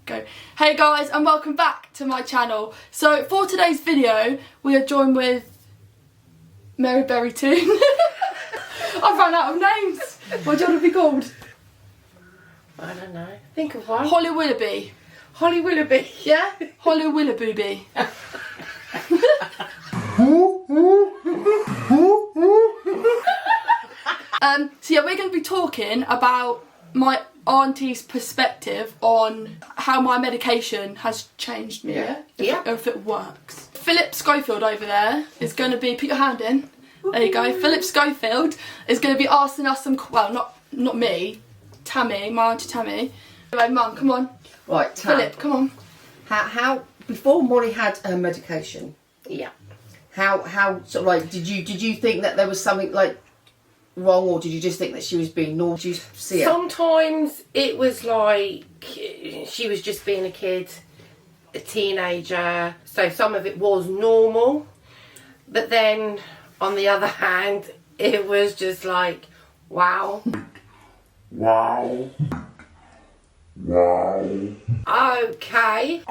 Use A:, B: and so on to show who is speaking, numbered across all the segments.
A: go. Hey guys, and welcome back to my channel. So for today's video, we are joined with Mary Berry Toon. I've run out of names. What do you want to be called?
B: I don't know. Think of one.
A: Holly Willoughby.
B: Holly Willoughby.
A: Yeah? Holly Willoughby. So yeah, we're going to be talking about my auntie's perspective on how my medication has changed me. Yeah. If it works. Philip Schofield over there is going to be, put your hand in. There you go. Philip Schofield is going to be asking us some, well, not me, Tammy, my auntie Tammy. Anyway, Mum, come on.
C: Right, Tam.
A: Philip, come on.
C: How before Molly had her medication?
B: Yeah.
C: How sort of like did you think that there was something like wrong, or did you just think that she was being naughty? Did you see it?
B: Sometimes it was like she was just being a kid, a teenager. So some of it was normal, but then on the other hand, it was just like, wow.
D: Wow.
B: Okay.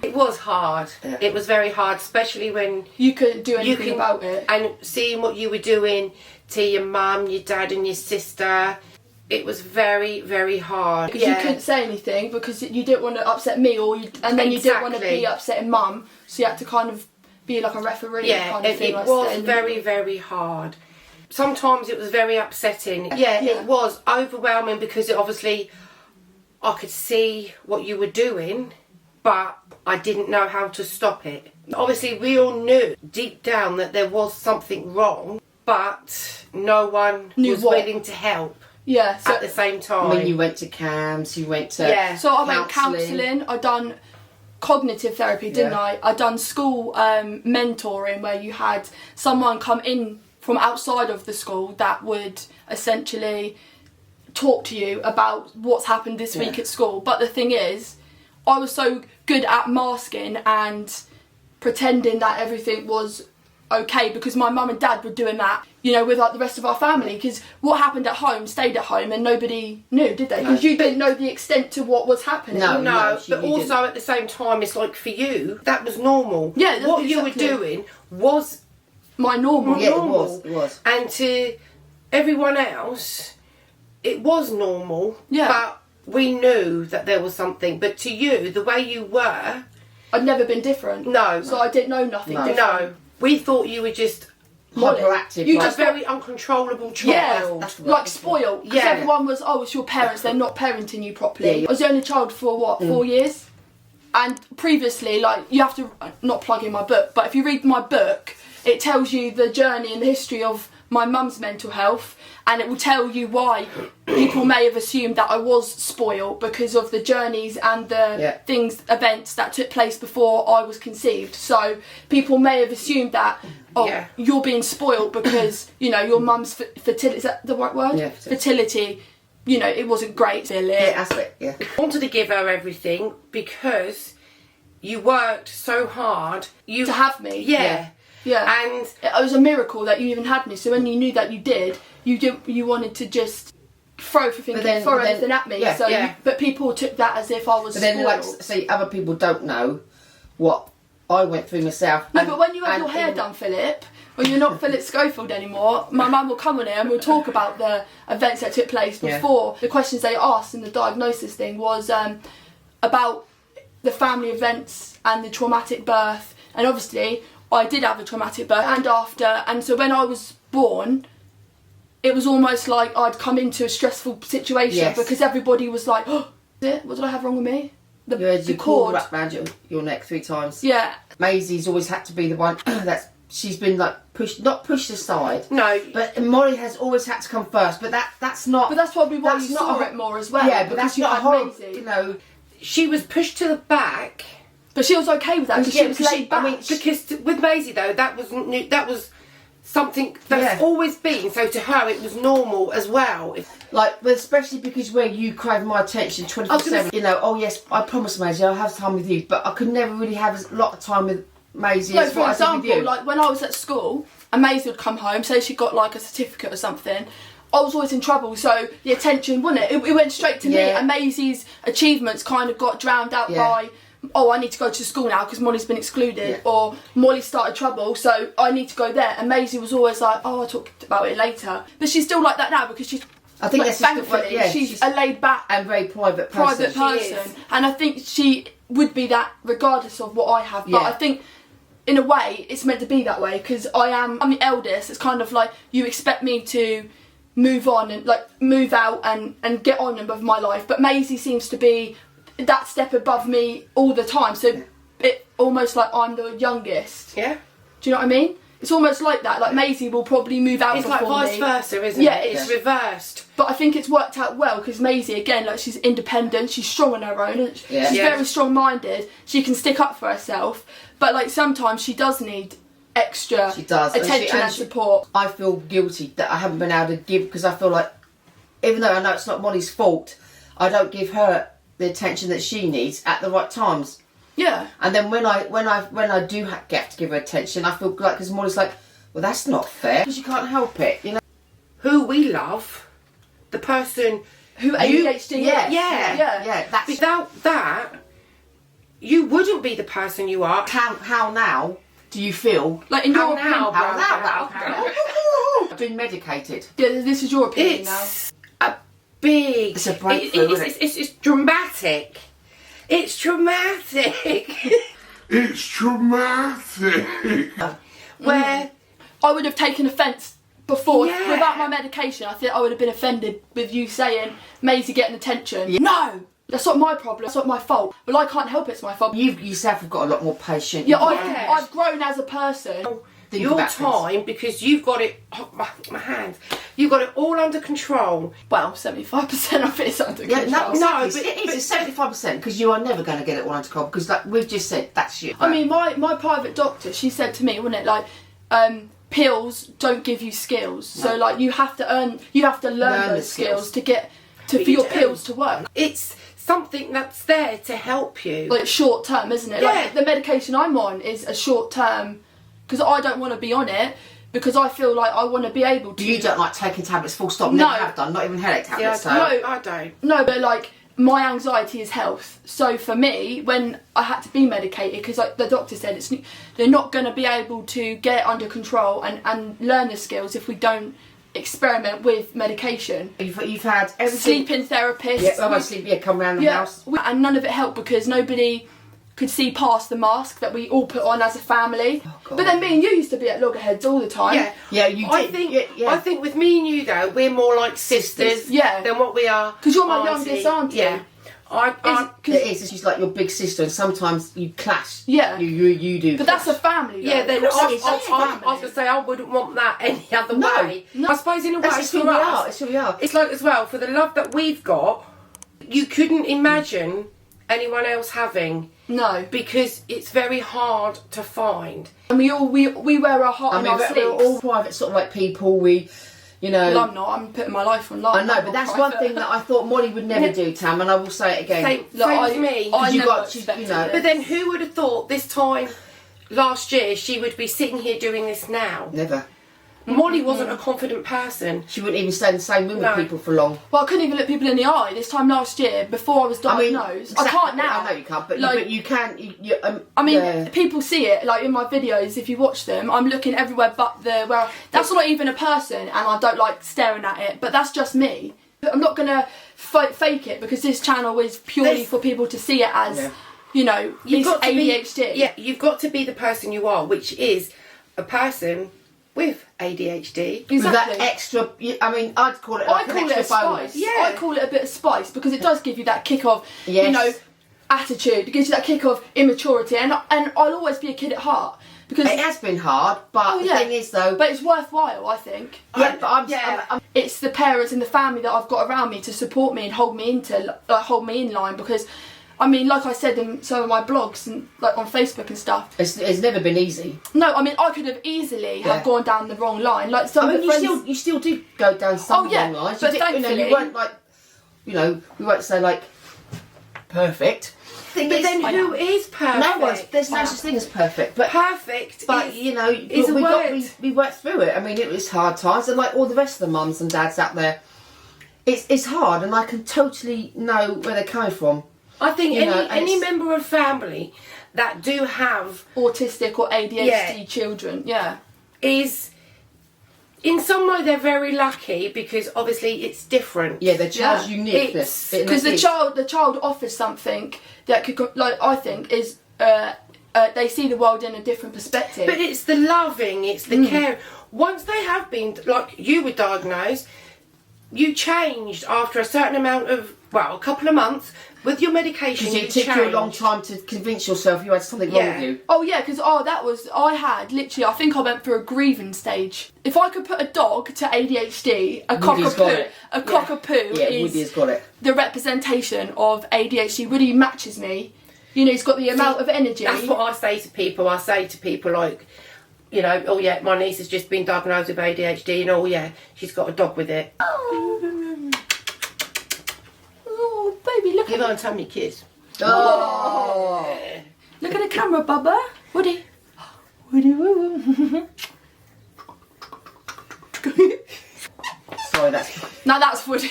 B: It was hard.
C: Yeah.
B: It was very hard, especially when
A: You couldn't do anything about it.
B: And seeing what you were doing to your mum, your dad and your sister, it was very, very hard.
A: Because you couldn't say anything because you didn't want to upset me, and then you didn't want to be upsetting Mum, so you had to kind of be like a referee.
B: Yeah,
A: kind of thing,
B: it
A: like
B: was
A: saying,
B: very, very hard. Sometimes it was very upsetting. Yeah, it was overwhelming because obviously I could see what you were doing, but I didn't know how to stop it. Obviously we all knew deep down that there was something wrong, but no one was willing to help.
A: Yeah, so
B: at the same time.
C: I mean, you went to CAMS, you went to
A: So I went counselling. I done cognitive therapy, didn't I? I done school mentoring, where you had someone come in from outside of the school that would essentially talk to you about what's happened this week at school. But the thing is, I was so good at masking and pretending that everything was okay because my mum and dad were doing that, you know, with like the rest of our family, because what happened at home stayed at home and nobody knew, did they? Because you didn't know the extent to what was happening.
B: No, but also at the same time, it's like for you, that was normal.
A: Yeah,
B: what you were doing was
A: my normal.
C: Yeah, it was.
B: And to everyone else, it was normal.
A: Yeah.
B: But we knew that there was something. But to you, the way you were,
A: I'd never been different.
B: No.
A: So I didn't know nothing different.
B: No. We thought you were just
C: hyperactive.
B: You just very uncontrollable child.
A: Yeah,
C: that's
A: like spoiled. Because everyone was, oh, it's your parents, they're not parenting you properly. I was the only child for what, 4 years? And previously, like, you have to, not plug in my book, but if you read my book, it tells you the journey and the history of my mum's mental health, and it will tell you why people may have assumed that I was spoiled because of the journeys and the events that took place before I was conceived. So people may have assumed that, you're being spoiled because, you know, your mum's fertility, is that the right word?
C: Yeah,
A: fertility, you know, it wasn't great.
C: Yeah, that's it, yeah.
B: I wanted to give her everything because you worked so hard.
A: To have me.
B: Yeah.
A: And it was a miracle that you even had me. So when you knew that you did, you wanted to just throw everything at me. But people took that as if I was spoiled.
C: Then, like, see, other people don't know what I went through myself.
A: No, but when you have your hair done, Philip, when you're not Philip Schofield anymore, my mum will come on here and we'll talk about the events that took place before. The questions they asked in the diagnosis thing was about the family events and the traumatic birth, and obviously I did have a traumatic birth and after, and so when I was born, it was almost like I'd come into a stressful situation because everybody was like, oh, what did I have wrong with me? The cord
C: wrapped around your neck 3 times.
A: Yeah.
C: Maisie's always had to be the one she's been like not pushed aside.
B: No.
C: But Molly has always had to come first. But that's not.
A: But that's probably why you saw it more as well.
C: Yeah, but that's not horrible. You know,
B: she was pushed to the back.
A: But she was okay with that because she was laid back.
B: I mean, because with Maisie though, that was new, that was something that's always been. So to her, it was normal as well.
C: Like, but especially because where you crave my attention 24/7. You know, oh yes, I promise Maisie, I'll have time with you, but I could never really have a lot of time with Maisie.
A: Like, for example, like when I was at school and Maisie would come home, say she got like a certificate or something, I was always in trouble, so the attention, wasn't it? It went straight to me, and Maisie's achievements kind of got drowned out by, oh, I need to go to school now because Molly's been excluded, or Molly started trouble, so I need to go there. And Maisie was always like, oh, I'll talk about it later. But she's still like that now because she's,
C: I think
A: like, thankfully, she's a laid back
C: and very private person.
A: And I think she would be that regardless of what I have. But I think, in a way, it's meant to be that way because I'm the eldest. It's kind of like you expect me to move on and like move out and get on with my life. But Maisie seems to be that step above me all the time, so it almost like I'm the youngest.
B: Yeah.
A: Do you know what I mean? It's almost like that. Like Maisie will probably move out before me.
B: It's like vice versa, isn't it? Yeah, it's reversed.
A: But I think it's worked out well because Maisie, again, like she's independent, she's strong on her own, and she's very strong-minded. She can stick up for herself, but like sometimes she does need extra attention and support.
C: I feel guilty that I haven't been able to give because I feel like, even though I know it's not Molly's fault, I don't give her the attention that she needs at the right times.
A: Yeah.
C: And then when I do get to give her attention, I feel like, because Molly's like, well, that's not fair because you can't help it, you know.
B: Who we love, the person
A: who ADHD.
B: Yeah. That's, without that, you wouldn't be the person you are.
C: How now do you feel?
A: Like in your opinion,
C: I've been medicated.
A: Yeah, this is your opinion now.
B: It's
C: a breakthrough.
B: It's dramatic. It's traumatic.
D: It's traumatic.
B: Where
A: I would have taken offence before without my medication. I think I would have been offended with you saying Maisie getting attention. No, that's not my problem. That's not my fault. Well, I can't help it. It's my fault.
C: You yourself have got a lot more patience.
A: Yeah, I've grown as a person.
B: Your time, because you've got it, my hands, you've got it all under control.
A: Well, 75% of it is under control.
C: No, but it is 75% because you are never going to get it all under control because, like we've just said, that's you.
A: I mean, my private doctor, she said to me, wasn't it, like, pills don't give you skills. So, like, you have to learn those skills to for your pills to work.
B: It's something that's there to help you.
A: Like, short term, isn't it?
B: Yeah.
A: Like, the medication I'm on is a short term, because I don't want to be on it, because I feel like I want to be able to.
C: You don't like taking tablets full stop?
A: No.
C: Never have done, not even headache tablets.
B: No, I don't.
A: No, but like, my anxiety is health. So for me, when I had to be medicated, because like the doctor said, they're not going to be able to get under control and learn the skills if we don't experiment with medication.
C: You've had everything.
A: Sleeping therapists.
C: Come around the house.
A: And none of it helped because nobody could see past the mask that we all put on as a family. Oh, but then me and you used to be at loggerheads all the time.
B: Yeah, you did. I think with me and you though, we're more like sisters than what we are.
A: Because you're my youngest auntie.
B: Yeah.
C: It is. She's like your big sister, and sometimes you clash.
A: Yeah,
C: you do.
A: But that's a family. Though.
B: Yeah, then I was going to say I wouldn't want that any other way. No. I suppose in a way
C: it's who we are. It's who we are.
B: It's like as well for the love that we've got, you couldn't imagine anyone else having.
A: No,
B: because it's very hard to find.
A: And we wear our heart on our sleeves.
C: We're all private sort of like people. You know.
A: Well, I'm not. I'm putting my life online.
C: I know, but that's one thing that I thought Molly would never do, Tam, and I will say it again.
B: Same with me.
A: But
B: then who would have thought this time last year she would be sitting here doing this now?
C: Never.
B: Molly wasn't a confident person.
C: She wouldn't even stay in the same room with people for long.
A: Well, I couldn't even look people in the eye this time last year before I was diagnosed. I can't now.
C: I know you can't, but you can.
A: I mean, people see it, like in my videos, if you watch them, I'm looking everywhere but that's not even a person, and I don't like staring at it, but that's just me. I'm not going to fake it, because this channel is purely for people to see it as, you know, it's ADHD.
B: You've got to be the person you are, which is a person with ADHD.
A: Exactly.
C: With that extra, I mean, I'd call it like an extra bonus.
A: Yeah. I call it a bit of spice, because it does give you that kick of, you know, attitude. It gives you that kick of immaturity, and I'll always be a kid at heart. Because
C: it has been hard, but the thing is though...
A: But it's worthwhile, I think.
C: Yeah, but
A: it's the parents and the family that I've got around me to support me and hold me in line, because... I mean, like I said in some of my blogs and like on Facebook and stuff,
C: it's never been easy.
A: No, I mean, I could have easily have gone down the wrong line. Like some of the friends,
C: you still do go down some wrong lines.
A: But thankfully,
C: you weren't like, you know, we won't say like perfect.
B: But then who is perfect?
C: No one's. There's no such thing as perfect. But
B: perfect.
C: But you know, we worked through it. I mean, it was hard times, and like all the rest of the mums and dads out there, it's hard, and I can totally know where they're coming from.
B: I think any member of family that do have
A: autistic or ADHD children,
B: is in some way they're very lucky because obviously it's different.
C: Yeah, the child's uniqueness.
A: Because the child offers something that could, like, I think is they see the world in a different perspective.
B: But it's the loving, it's the care. Once they have been, like you were diagnosed, you changed after a certain amount of, a couple of months with your medication.
C: Because it took you a long time to convince yourself you had something wrong with you.
A: Oh yeah, because I had literally, I think I went through a grieving stage. If I could put a dog to ADHD, a cockapoo
C: Woody's got it.
A: The representation of ADHD. Woody matches me. You know, he's got the amount of energy.
B: That's what I say to people. I say to people like, you know, oh yeah, my niece has just been diagnosed with ADHD, and oh yeah, she's got a dog with it.
A: Oh, baby, look
B: Give
A: at
B: her a tummy kiss.
C: Oh.
A: Look at the camera, Bubba. Woody. Woody, woo.
C: Sorry, that's...
A: No, that's Woody.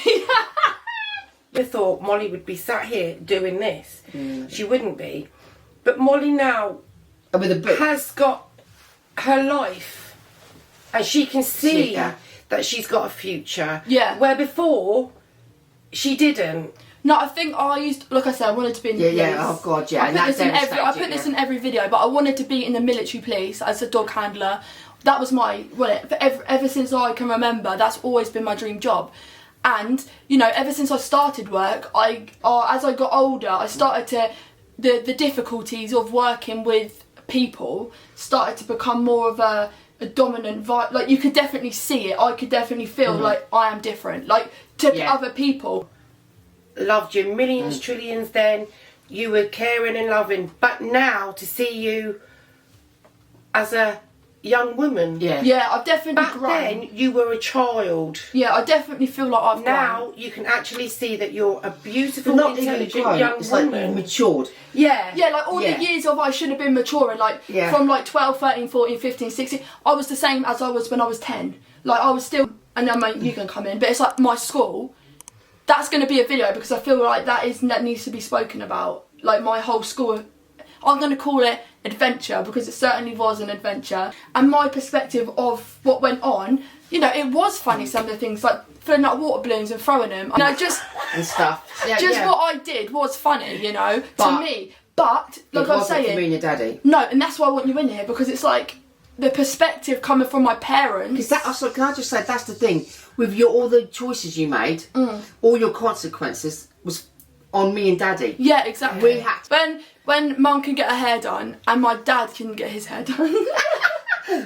B: I thought Molly would be sat here doing this. She wouldn't be. But Molly now
C: with a book.
B: has got her life, and she can see that she's got a future.
A: Yeah.
B: Where before, she didn't.
A: No, I think I used, like I said, I wanted to be in the police.
C: Yeah, oh God, yeah.
A: I put this in every video, but I wanted to be in the military police as a dog handler. That was ever since I can remember, that's always been my dream job. And, you know, ever since I started work, as I got older, I started to, the difficulties of working with people started to become more of a dominant vibe. Like, you could definitely see it. I could definitely feel like I am different, like, to other people.
B: Loved you millions, trillions then. You were caring and loving. But now, to see you as a young woman.
A: Yeah, I've definitely
B: Back
A: grown.
B: then, you were a child.
A: Yeah, I definitely feel like I've
B: now
A: grown.
B: you can actually see that you're a beautiful,
C: Not
B: intelligent
C: grown,
B: young
C: it's
B: woman.
C: like you matured.
A: Yeah, like all the years of I should have been maturing, like from like 12, 13, 14, 15, 16, I was the same as I was when I was 10. Like I was still, and then you can come in, but it's like my school, that's going to be a video because I feel like that needs to be spoken about. Like my whole school, I'm going to call it adventure because it certainly was an adventure. And my perspective of what went on, you know, it was funny, some of the things like filling up water balloons and throwing them. You know, just
C: and stuff.
A: What I did was funny, you know, to me. But like I'm saying,
C: for me and your daddy.
A: No, and that's why I want you in here because it's like the perspective coming from my parents.
C: Also, can I just say that's the thing with all the choices you made, all your consequences was on me and daddy.
A: Yeah, exactly.
C: We had
A: when mum can get her hair done and my dad can get his hair done.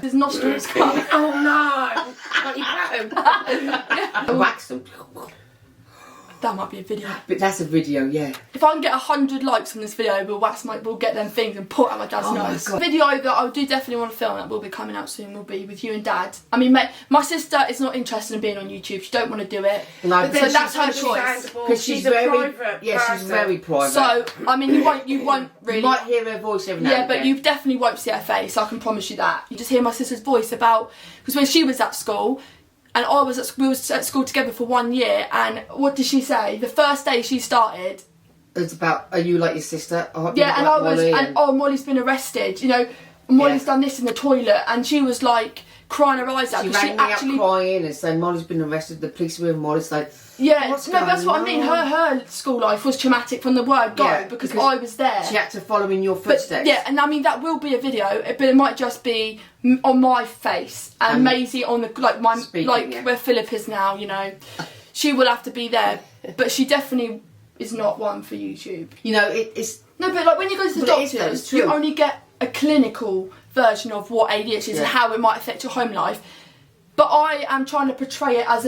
A: His nostrils come.
B: Oh no! Can't you pat him?
C: Wax them.
A: That might be a video.
C: But that's a video, yeah.
A: If I can get 100 likes on this video, we'll get them things and put it at my dad's nose.
C: My God.
A: Video that I do definitely want to film that will be coming out soon will be with you and Dad. I mean, my sister is not interested in being on YouTube. She don't want to do it.
C: No,
A: so that's her choice.
C: Because she's very private. Yeah, she's very private.
A: So I mean, you won't really.
C: You might hear her voice every now and
A: but
C: again.
A: you definitely won't see her face. I can promise you that. You just hear my sister's voice because when she was at school. And we was at school together for 1 year, and what did she say? The first day she started...
C: It's about, are you like your sister?
A: Molly's been arrested, you know, Molly's done this in the toilet, and she was like crying her eyes out.
C: She rang me up crying and saying, Molly's been arrested, the police were in Molly's like...
A: that's what I mean. Her school life was traumatic from the word go because I was there.
C: She had to follow in your footsteps.
A: And I mean that will be a video, but it might just be on my face and Maisie on the where Philip is now. You know, she will have to be there, but she definitely is not one for YouTube.
C: You know, it's
A: no, but like when you go to the doctors, you only get a clinical version of what ADHD is and how it might affect your home life. But I am trying to portray it as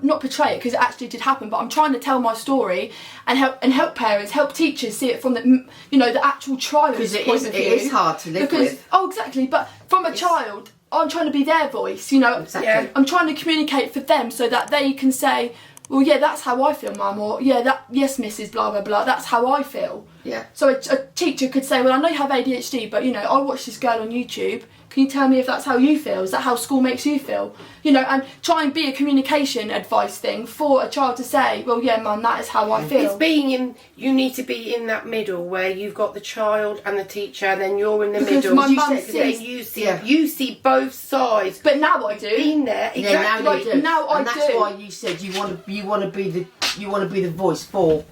A: not portray it because it actually did happen, but I'm trying to tell my story and help parents, help teachers see it from the actual child's point of view.
C: It is hard to live with.
A: Oh, exactly. But from a child, I'm trying to be their voice, you know.
C: Exactly.
A: I'm trying to communicate for them so that they can say, well, yeah, that's how I feel, Mum, or yeah, yes, Mrs. Blah blah blah. That's how I feel.
C: Yeah.
A: So a teacher could say, well, I know you have ADHD, but you know, I watched this girl on YouTube. Can you tell me if that's how you feel? Is that how school makes you feel? You know, and try and be a communication advice thing for a child to say, well, yeah, Mum, that is how I feel.
B: It's being in. You need to be in that middle where you've got the child and the teacher, and then you're in the middle.
A: My mum
B: you see both sides.
A: But now I do.
B: Been there, exactly.
C: Yeah, now you do.
A: Now I
C: and that's
A: do.
C: why you said you want to be the voice for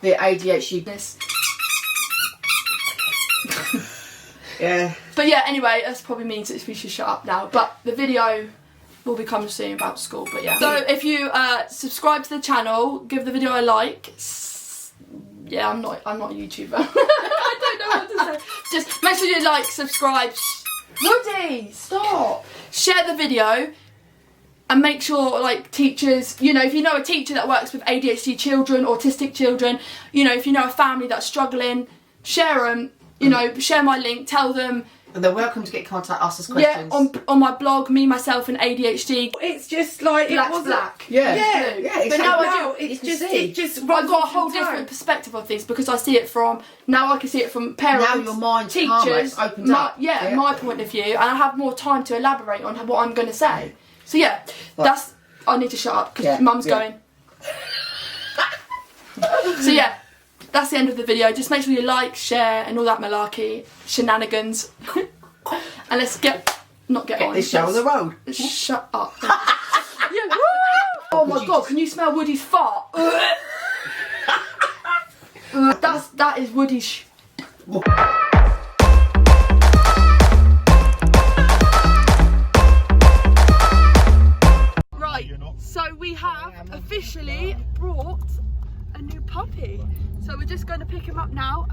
C: the ADHD. Yeah.
A: But yeah, anyway, that probably means that we should shut up now. But the video will be coming soon about school. But yeah. So if you subscribe to the channel, give the video a like. Yeah, I'm not a YouTuber. I don't know what to say. Just make sure you like, subscribe. Woody, stop. Share the video. And make sure, like, teachers, you know, if you know a teacher that works with ADHD children, autistic children, you know, if you know a family that's struggling, share them, you know, share my link, tell them.
C: And they're welcome to get in contact, ask us questions.
A: Yeah, on my blog, Me, Myself and ADHD.
B: It's just like,
A: Black's
B: it was
A: black.
C: Yeah.
B: Yeah.
A: But now I do.
B: It's just
A: I've got a whole different perspective of things because I see it from, now I can see it from parents,
C: Now your mind's
A: teachers,
C: calmer, it's opened up.
A: Yeah, my point of view, and I have more time to elaborate on what I'm going to say. So yeah, I need to shut up because Mum's going. So yeah, that's the end of the video. Just make sure you like, share and all that malarkey, shenanigans. And let's get on.
C: This show on the road.
A: Shut up. Yeah. Oh my god, can you smell Woody's fart? That is Woody's Right, so we have officially brought a new puppy. So we're just going to pick him up now.